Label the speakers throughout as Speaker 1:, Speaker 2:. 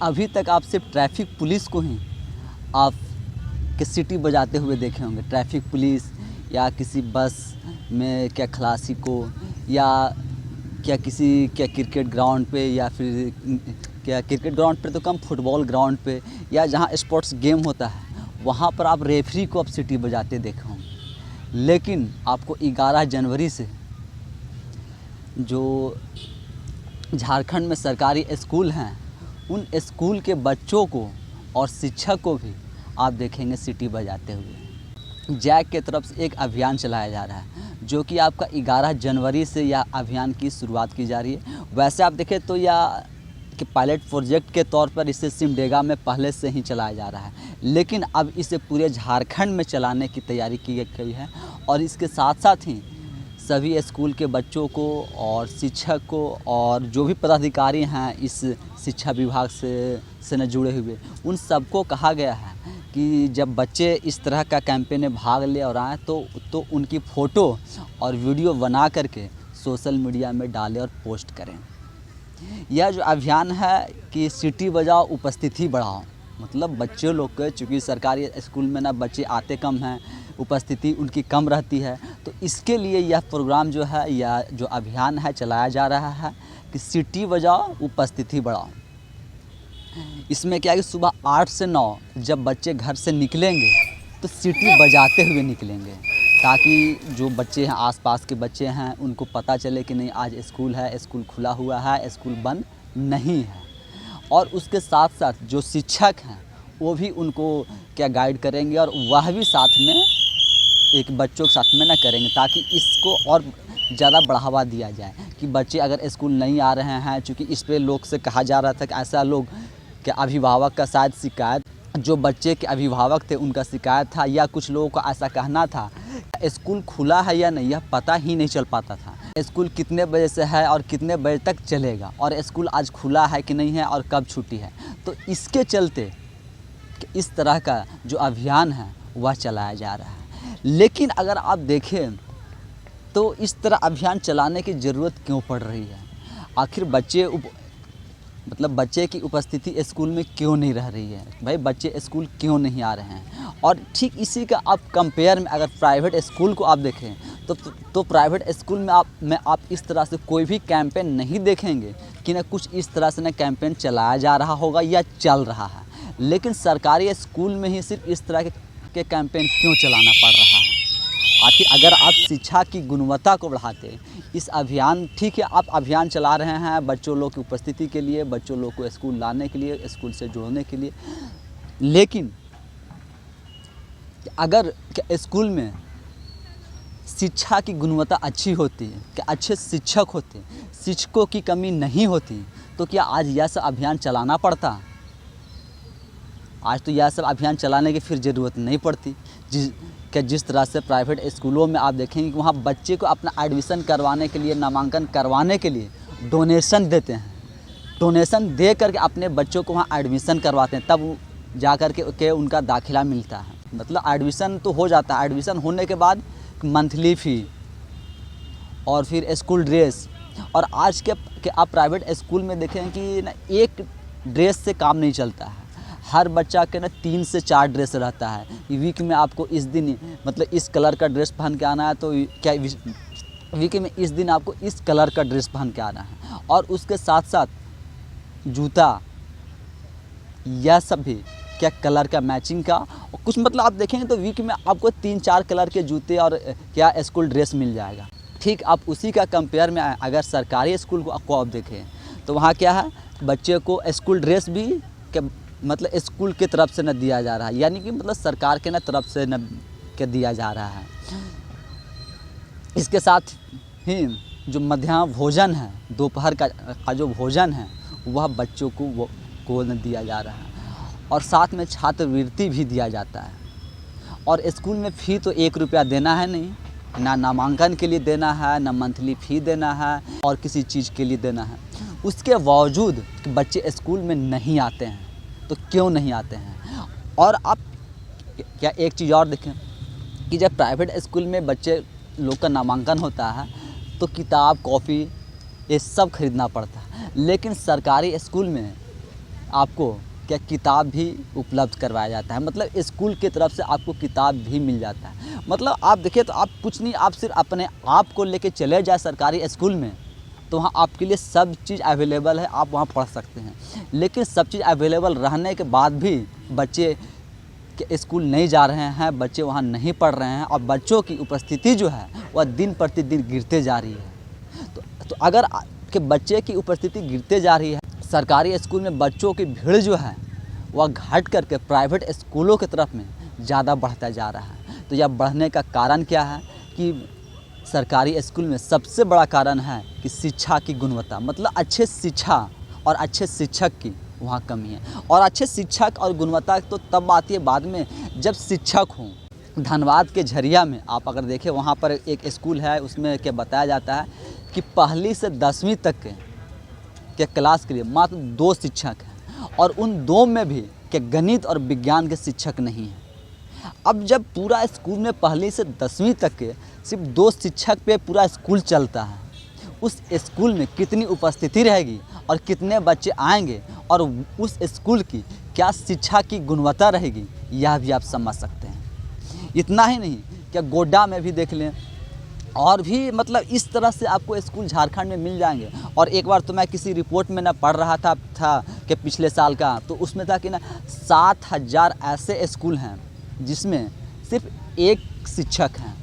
Speaker 1: अभी तक आप सिर्फ ट्रैफिक पुलिस को ही आप के सीटी बजाते हुए देखे होंगे। ट्रैफिक पुलिस या किसी बस में क्या खलासी को, या क्या किसी क्या क्रिकेट ग्राउंड पे, या फिर क्या क्रिकेट ग्राउंड पे तो कम, फुटबॉल ग्राउंड पे या जहाँ स्पोर्ट्स गेम होता है वहाँ पर आप रेफरी को आप सीटी बजाते देखे होंगे। लेकिन आपको 11 जनवरी से जो झारखंड में सरकारी स्कूल हैं उन स्कूल के बच्चों को और शिक्षक को भी आप देखेंगे सीटी बजाते हुए। जैक के तरफ से एक अभियान चलाया जा रहा है जो कि आपका 11 जनवरी से यह अभियान की शुरुआत की जा रही है। वैसे आप देखें तो यह कि पायलट प्रोजेक्ट के तौर पर इसे सिमडेगा में पहले से ही चलाया जा रहा है, लेकिन अब इसे पूरे झारखंड में चलाने की तैयारी की गई है। और इसके साथ साथ ही सभी स्कूल के बच्चों को और शिक्षक को और जो भी पदाधिकारी हैं इस शिक्षा विभाग से न जुड़े हुए, उन सबको कहा गया है कि जब बच्चे इस तरह का कैंपेन में भाग ले और आएँ तो उनकी फ़ोटो और वीडियो बना करके सोशल मीडिया में डालें और पोस्ट करें। यह जो अभियान है कि सीटी बजाओ उपस्थिति बढ़ाओ, मतलब बच्चे लोग के, चूँकि सरकारी स्कूल में ना बच्चे आते कम हैं, उपस्थिति उनकी कम रहती है, तो इसके लिए यह प्रोग्राम जो है, यह जो अभियान है चलाया जा रहा है कि सीटी बजाओ उपस्थिति बढ़ाओ। इसमें क्या है कि सुबह 8 से 9 जब बच्चे घर से निकलेंगे तो सीटी बजाते हुए निकलेंगे, ताकि जो बच्चे हैं, आसपास के बच्चे हैं, उनको पता चले कि नहीं आज स्कूल है, स्कूल खुला हुआ है, स्कूल बंद नहीं है। और उसके साथ साथ जो शिक्षक हैं वो भी उनको क्या गाइड करेंगे और वह भी साथ में एक बच्चों के साथ में ना करेंगे, ताकि इसको और ज़्यादा बढ़ावा दिया जाए कि बच्चे अगर स्कूल नहीं आ रहे हैं, चूँकि इस पे लोग से कहा जा रहा था कि ऐसा लोग के अभिभावक का शायद शिकायत, जो बच्चे के अभिभावक थे उनका शिकायत था, या कुछ लोगों का ऐसा कहना था स्कूल खुला है या नहीं यह पता ही नहीं चल पाता था। स्कूल कितने बजे से है और कितने बजे तक चलेगा, और स्कूल आज खुला है कि नहीं है और कब छुट्टी है। तो इसके चलते इस तरह का जो अभियान है वह चलाया जा रहा है। लेकिन अगर आप देखें तो इस तरह अभियान चलाने की ज़रूरत क्यों पड़ रही है? आखिर बच्चे की उपस्थिति स्कूल में क्यों नहीं रह रही है? भाई बच्चे स्कूल क्यों नहीं आ रहे हैं? और ठीक इसी का आप कंपेयर में अगर प्राइवेट स्कूल को आप देखें तो प्राइवेट स्कूल में आप इस तरह से कोई भी कैंपेन नहीं देखेंगे कि ना कुछ इस तरह से ना कैंपेन चलाया जा रहा होगा या चल रहा है। लेकिन सरकारी स्कूल में ही सिर्फ इस तरह के कैंपेन क्यों चलाना पड़ रहा है? आखिर अगर आप शिक्षा की गुणवत्ता को बढ़ाते, इस अभियान, ठीक है आप अभियान चला रहे हैं बच्चों लोग की उपस्थिति के लिए, बच्चों लोग को स्कूल लाने के लिए, स्कूल से जोड़ने के लिए, लेकिन अगर स्कूल में शिक्षा की गुणवत्ता अच्छी होती है, कि अच्छे शिक्षक होते, शिक्षकों की कमी नहीं होती, तो क्या आज यह सब अभियान चलाना पड़ता? आज तो यह सब अभियान चलाने की फिर ज़रूरत नहीं पड़ती। जिस तरह से प्राइवेट स्कूलों में आप देखेंगे कि वहाँ बच्चे को अपना एडमिशन करवाने के लिए, नामांकन करवाने के लिए डोनेशन देते हैं। डोनेशन दे करके अपने बच्चों को वहाँ एडमिशन करवाते हैं, तब जा कर के उनका दाखिला मिलता है। मतलब एडमिशन तो हो जाता है, एडमिशन होने के बाद मंथली फ़ी और फिर स्कूल ड्रेस। और आज के आप प्राइवेट स्कूल में देखें कि ना एक ड्रेस से काम नहीं चलता है, हर बच्चा के ना 3 से 4 ड्रेस रहता है। वीक में आपको इस दिन मतलब इस कलर का ड्रेस पहन के आना है, तो क्या वीक में इस दिन आपको इस कलर का ड्रेस पहन के आना है। और उसके साथ साथ जूता, यह सब भी क्या कलर का मैचिंग का, और कुछ मतलब आप देखेंगे तो वीक में आपको 3-4 कलर के जूते और क्या स्कूल ड्रेस मिल जाएगा। ठीक आप उसी का कंपेयर में अगर सरकारी स्कूल को आप देखें तो वहाँ क्या है, बच्चे को स्कूल ड्रेस भी क्या मतलब स्कूल की तरफ से न दिया जा रहा है, यानी कि मतलब सरकार के न तरफ से न के दिया जा रहा है। इसके साथ ही जो मध्याह्न भोजन है, दोपहर का जो भोजन है वह बच्चों को न दिया जा रहा है, और साथ में छात्रवृत्ति भी दिया जाता है। और स्कूल में फ़ी तो 1 रुपया देना है नहीं, ना नामांकन के लिए देना है, ना मंथली फ़ी देना है और किसी चीज़ के लिए देना है। उसके बावजूद बच्चे स्कूल में नहीं आते हैं, तो क्यों नहीं आते हैं? और आप क्या एक चीज़ और देखें कि जब प्राइवेट स्कूल में बच्चे लोग का नामांकन होता है तो किताब, कॉपी ये सब खरीदना पड़ता है, लेकिन सरकारी स्कूल में आपको क्या किताब भी उपलब्ध करवाया जाता है, मतलब स्कूल की तरफ से आपको किताब भी मिल जाता है। मतलब आप देखिए तो आप कुछ नहीं, आप सिर्फ अपने आप को लेके चले जाए सरकारी स्कूल में तो वहाँ आपके लिए सब चीज़ अवेलेबल है, आप वहाँ पढ़ सकते हैं। लेकिन सब चीज़ अवेलेबल रहने के बाद भी बच्चे के स्कूल नहीं जा रहे हैं, बच्चे वहाँ नहीं पढ़ रहे हैं और बच्चों की उपस्थिति जो है वह दिन प्रतिदिन गिरते जा रही है। तो अगर के बच्चे की उपस्थिति गिरते जा रही है, सरकारी स्कूल में बच्चों की भीड़ जो है वह घट करके प्राइवेट स्कूलों की तरफ में ज़्यादा बढ़ता जा रहा है। तो यह बढ़ने का कारण क्या है कि सरकारी स्कूल में सबसे बड़ा कारण है कि शिक्षा की गुणवत्ता, मतलब अच्छे शिक्षा और अच्छे शिक्षक की वहाँ कमी है। और अच्छे शिक्षक और गुणवत्ता तो तब आती है बाद में जब शिक्षक हों। धनबाद के झरिया में आप अगर देखें, वहाँ पर एक स्कूल है, उसमें क्या बताया जाता है कि पहली से 10वीं तक के क्लास के लिए मात्र 2 शिक्षक हैं और उन 2 में भी कि गणित और विज्ञान के शिक्षक नहीं हैं। अब जब पूरा स्कूल में पहली से 10वीं तक के सिर्फ 2 शिक्षक पे पूरा स्कूल चलता है, उस स्कूल में कितनी उपस्थिति रहेगी और कितने बच्चे आएंगे और उस स्कूल की क्या शिक्षा की गुणवत्ता रहेगी, यह भी आप समझ सकते हैं। इतना ही नहीं, क्या गोड्डा में भी देख लें, और भी मतलब इस तरह से आपको स्कूल झारखंड में मिल जाएंगे। और एक बार तो मैं किसी रिपोर्ट में ना पढ़ रहा था कि पिछले साल का, तो उसमें था कि ना 7000 ऐसे स्कूल हैं जिसमें सिर्फ 1 शिक्षक हैं,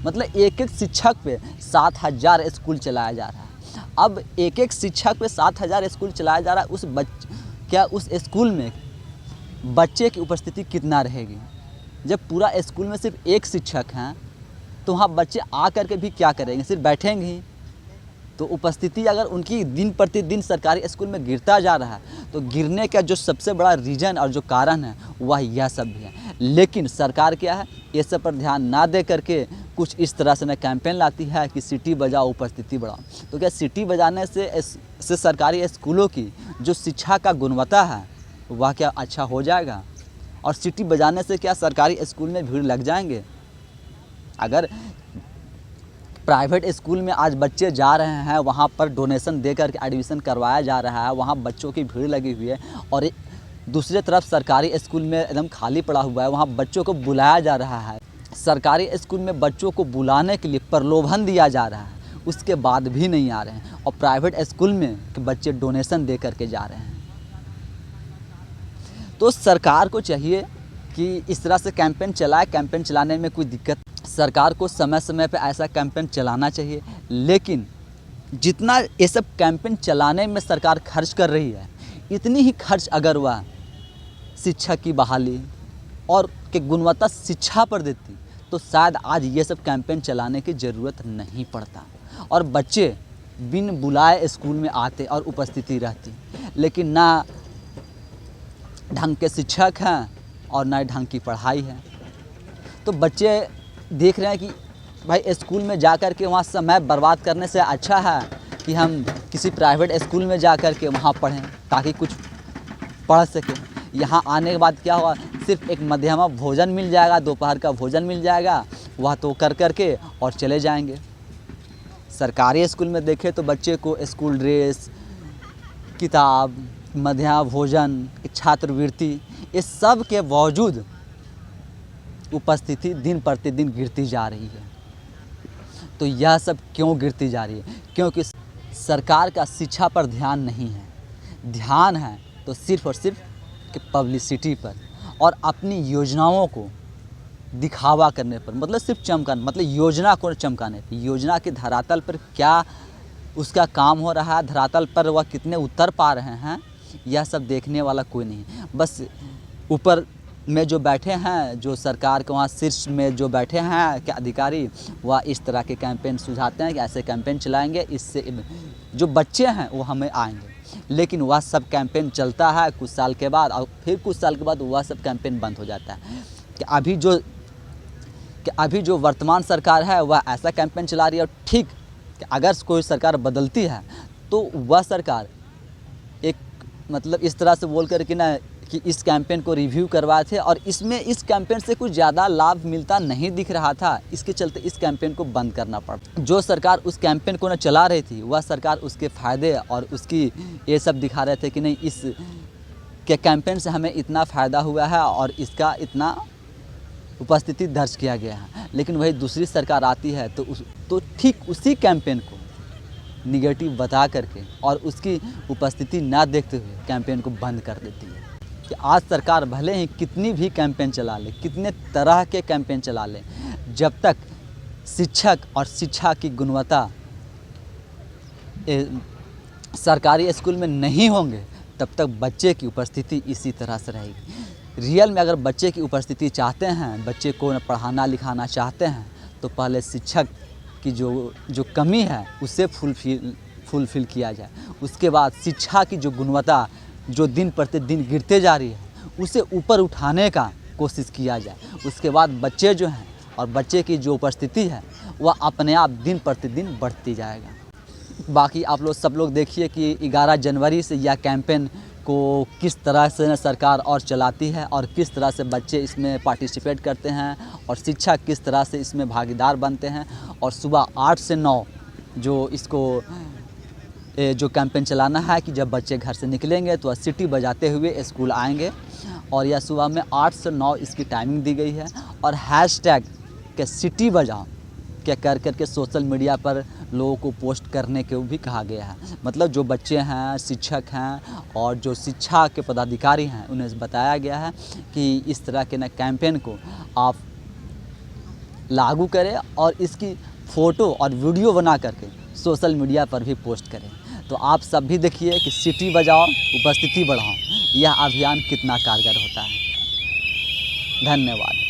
Speaker 1: मतलब एक शिक्षक पे 7000 स्कूल चलाया जा रहा है। अब एक शिक्षक पे 7000 स्कूल चलाया जा रहा है, क्या उस स्कूल में बच्चे की उपस्थिति कितना रहेगी? जब पूरा स्कूल में सिर्फ 1 शिक्षक हैं तो वहाँ बच्चे आ कर के भी क्या करेंगे, सिर्फ बैठेंगे ही। तो उपस्थिति अगर उनकी दिन प्रतिदिन सरकारी स्कूल में गिरता जा रहा है तो गिरने का जो सबसे बड़ा रीज़न और जो कारण है वह यह सब भी है। लेकिन सरकार क्या है, ये सब पर ध्यान ना दे करके कुछ इस तरह से ना कैंपेन लाती है कि सिटी बजाओ उपस्थिति बढ़ाओ। तो क्या सिटी बजाने से सरकारी स्कूलों की जो शिक्षा का गुणवत्ता है वह क्या अच्छा हो जाएगा? और सिटी बजाने से क्या सरकारी स्कूल में भीड़ लग जाएंगे? अगर प्राइवेट स्कूल में आज बच्चे जा रहे हैं, वहाँ पर डोनेशन दे करके एडमिशन करवाया जा रहा है, वहाँ बच्चों की भीड़ लगी हुई है, और दूसरी तरफ सरकारी स्कूल में एकदम खाली पड़ा हुआ है, वहाँ बच्चों को बुलाया जा रहा है। सरकारी स्कूल में बच्चों को बुलाने के लिए प्रलोभन दिया जा रहा है, उसके बाद भी नहीं आ रहे हैं। और प्राइवेट स्कूल में बच्चे डोनेशन दे करके जा रहे हैं। तो सरकार को चाहिए कि इस तरह से कैंपेन चलाए। कैंपेन चलाने में कोई दिक्कत, सरकार को समय समय पे ऐसा कैंपेन चलाना चाहिए। लेकिन जितना ये सब कैंपेन चलाने में सरकार खर्च कर रही है, इतनी ही खर्च अगर वह शिक्षा की बहाली और के गुणवत्ता शिक्षा पर देती तो शायद आज ये सब कैंपेन चलाने की ज़रूरत नहीं पड़ता और बच्चे बिन बुलाए स्कूल में आते और उपस्थिति रहती। लेकिन ना ढंग के शिक्षक हैं और ना ढंग की पढ़ाई है। तो बच्चे देख रहे हैं कि भाई स्कूल में जा कर के वहाँ समय बर्बाद करने से अच्छा है कि हम किसी प्राइवेट स्कूल में जा कर के वहाँ पढ़ें ताकि कुछ पढ़ सकें। यहाँ आने के बाद क्या हुआ, सिर्फ एक मध्यमा भोजन मिल जाएगा, दोपहर का भोजन मिल जाएगा, वह तो कर कर के और चले जाएंगे। सरकारी स्कूल में देखें तो बच्चे को स्कूल ड्रेस, किताब, मध्याह्न भोजन, छात्रवृत्ति, ये सब के बावजूद उपस्थिति दिन प्रतिदिन गिरती जा रही है। तो यह सब क्यों गिरती जा रही है? क्योंकि सरकार का शिक्षा पर ध्यान नहीं है। ध्यान है तो सिर्फ और सिर्फ पब्लिसिटी पर और अपनी योजनाओं को दिखावा करने पर, मतलब सिर्फ चमकाने, मतलब योजना को चमकाने पर। योजना के धरातल पर क्या उसका काम हो रहा है, धरातल पर वह कितने उतर पा रहे हैं, यह सब देखने वाला कोई नहीं। बस ऊपर में जो बैठे हैं, जो सरकार के वहाँ शीर्ष में जो बैठे हैं क्या अधिकारी, वह इस तरह के कैंपेन सुझाते हैं कि ऐसे कैंपेन चलाएंगे, इससे जो बच्चे हैं वो हमें आएंगे। लेकिन वह सब कैंपेन चलता है कुछ साल के बाद, और फिर कुछ साल के बाद वह सब कैंपेन बंद हो जाता है। कि अभी जो वर्तमान सरकार है वह ऐसा कैंपेन चला रही है। और ठीक कि अगर कोई सरकार बदलती है तो वह सरकार एक मतलब इस तरह से बोल कर कि ना कि इस कैंपेन को रिव्यू करवाए थे और इसमें इस कैंपेन से कुछ ज़्यादा लाभ मिलता नहीं दिख रहा था, इसके चलते इस कैंपेन को बंद करना पड़ा। जो सरकार उस कैंपेन को न चला रही थी वह सरकार उसके फ़ायदे और उसकी ये सब दिखा रहे थे कि नहीं, इस कि कैंपेन से हमें इतना फ़ायदा हुआ है और इसका इतना उपस्थिति दर्ज किया गया है। लेकिन वही दूसरी सरकार आती है तो ठीक उसी कैंपेन को निगेटिव बता करके और उसकी उपस्थिति ना देखते हुए कैंपेन को बंद कर देती है। कि आज सरकार भले ही कितनी भी कैंपेन चला ले, कितने तरह के कैंपेन चला ले, जब तक शिक्षक और शिक्षा की गुणवत्ता सरकारी स्कूल में नहीं होंगे तब तक बच्चे की उपस्थिति इसी तरह से रहेगी। रियल में अगर बच्चे की उपस्थिति चाहते हैं, बच्चे को पढ़ाना लिखाना चाहते हैं, तो पहले शिक्षक की जो कमी है उसे फुलफ़िल किया जाए। उसके बाद शिक्षा की जो गुणवत्ता जो दिन प्रतिदिन गिरते जा रही है उसे ऊपर उठाने का कोशिश किया जाए। उसके बाद बच्चे जो हैं और बच्चे की जो उपस्थिति है वह अपने आप दिन प्रतिदिन बढ़ती जाएगा। बाकी आप लोग सब लोग देखिए कि 11 जनवरी से यह कैंपेन को किस तरह से सरकार और चलाती है और किस तरह से बच्चे इसमें पार्टिसिपेट करते हैं और शिक्षक किस तरह से इसमें भागीदार बनते हैं। और सुबह 8 से 9 जो कैंपेन चलाना है कि जब बच्चे घर से निकलेंगे तो सीटी बजाते हुए स्कूल आएंगे। और यह सुबह में 8 से 9 इसकी टाइमिंग दी गई है। और हैशटैग के सिटी बजाओ क्या कर करके सोशल मीडिया पर लोगों को पोस्ट करने को भी कहा गया है। मतलब जो बच्चे हैं, शिक्षक हैं और जो शिक्षा के पदाधिकारी हैं उन्हें बताया गया है कि इस तरह के कैंपेन को आप लागू करें और इसकी फ़ोटो और वीडियो बना करके सोशल मीडिया पर भी पोस्ट करें। तो आप सब भी देखिए कि सिटी बजाओ उपस्थिति बढ़ाओ, यह अभियान कितना कारगर होता है। धन्यवाद।